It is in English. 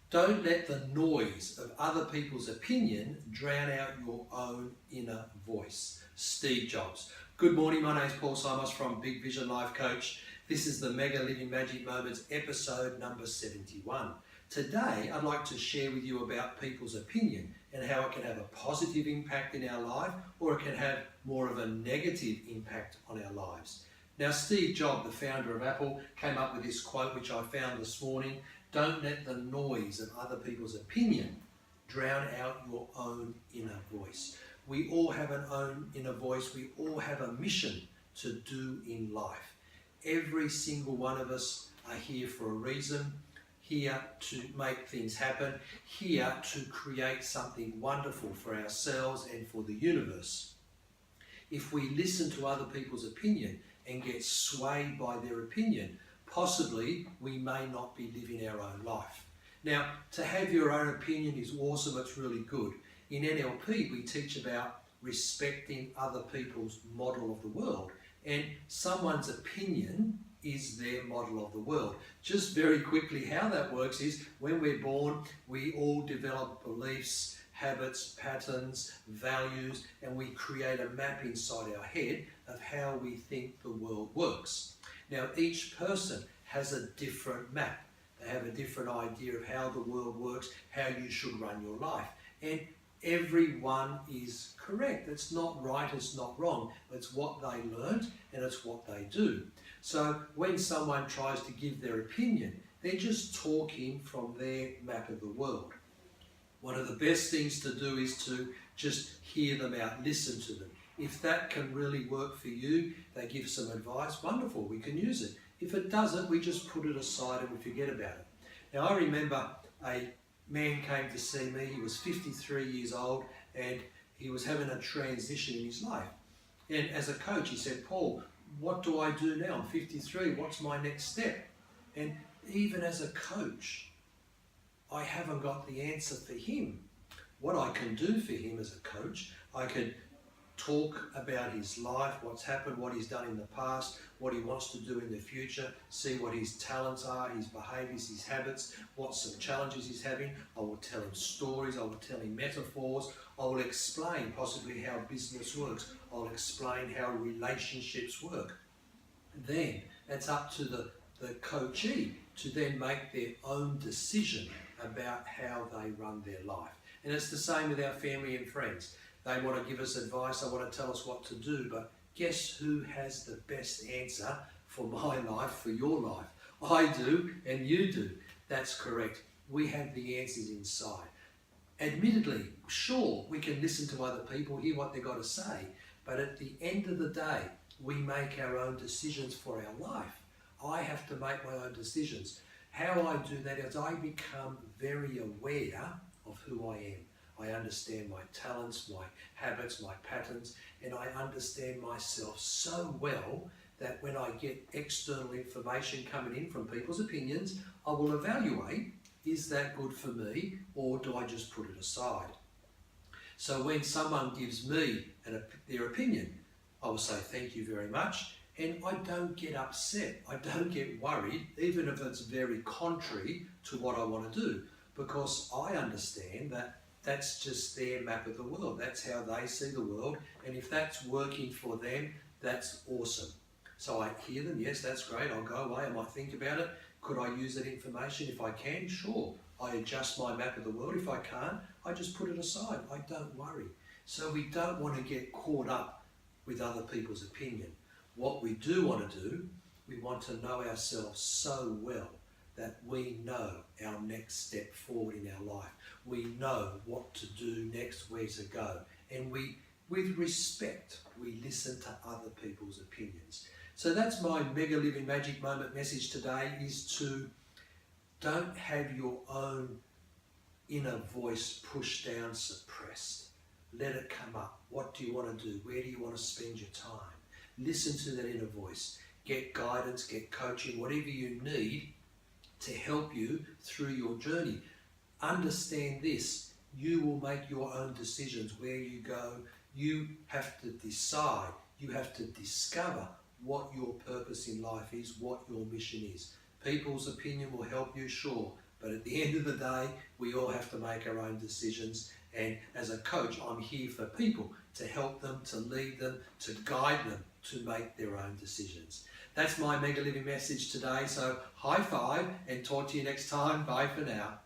Don't let the noise of other people's opinion drown out your own inner voice. Steve Jobs. Good morning, my name is Paul Simons from Big Vision Life Coach. This is the Mega Living Magic Moments episode number 71. Today I'd like to share with you about people's opinion and how it can have a positive impact in our life or it can have more of a negative impact on our lives. Now, Steve Jobs, the founder of Apple, came up with this quote which I found this morning: don't let the noise of other people's opinion drown out your own inner voice. We all have an own inner voice. We all have a mission to do in life. Every single one of us are here for a reason, here to make things happen, here to create something wonderful for ourselves and for the universe. If we listen to other people's opinion and get swayed by their opinion, possibly we may not be living our own life. Now, to have your own opinion is awesome, it's really good. In NLP, we teach about respecting other people's model of the world, and someone's opinion is their model of the world. Just very quickly, how that works is when we're born, we all develop beliefs, habits, patterns, values, and we create a map inside our head of how we think the world works. Now, each person has a different map. They have a different idea of how the world works, how you should run your life. And everyone is correct. It's not right, it's not wrong. It's what they learned and it's what they do. So when someone tries to give their opinion, they're just talking from their map of the world. One of the best things to do is to just hear them out, listen to them. If that can really work for you, they give some advice, wonderful, we can use it. If it doesn't, we just put it aside and we forget about it. Now, I remember a man came to see me. He was 53 years old and he was having a transition in his life. And as a coach, he said, Paul, what do I do now? I'm 53, what's my next step? And even as a coach, I haven't got the answer for him. What I can do for him as a coach, I can talk about his life, what's happened, what he's done in the past, what he wants to do in the future, see what his talents are, his behaviours, his habits, what some challenges he's having. I will tell him stories, I will tell him metaphors, I will explain possibly how business works, I'll explain how relationships work. Then it's up to the coachee to then make their own decision about how they run their life. And it's the same with our family and friends. They want to give us advice, they want to tell us what to do, but guess who has the best answer for my life, for your life? I do, and you do. That's correct. We have the answers inside. Admittedly, sure, we can listen to other people, hear what they've got to say, but at the end of the day, we make our own decisions for our life. I have to make my own decisions. How I do that is I become very aware of who I am. I understand my talents, my habits, my patterns, and I understand myself so well that when I get external information coming in from people's opinions, I will evaluate, is that good for me or do I just put it aside? So when someone gives me their opinion, I will say thank you very much, and I don't get upset, I don't get worried, even if it's very contrary to what I want to do, because I understand that that's just their map of the world. That's how they see the world. And if that's working for them, that's awesome. So I hear them, yes, that's great. I'll go away. I might think about it. Could I use that information? If I can, sure. I adjust my map of the world. If I can't, I just put it aside. I don't worry. So we don't want to get caught up with other people's opinion. What we do want to do, we want to know ourselves so well that we know our next step forward in our life. We know what to do next, where to go. And we, with respect, we listen to other people's opinions. So that's my Mega Living Magic Moment message today, is to don't have your own inner voice pushed down, suppressed. Let it come up. What do you want to do? Where do you want to spend your time? Listen to that inner voice. Get guidance, get coaching, whatever you need to help you through your journey. Understand this, you will make your own decisions where you go. You have to decide, you have to discover what your purpose in life is, what your mission is. People's opinion will help you, sure, But at the end of the day, we all have to make our own decisions. And as a coach, I'm here for people to help them, to lead them, to guide them to make their own decisions. That's my Mega Living message today. So high five and talk to you next time. Bye for now.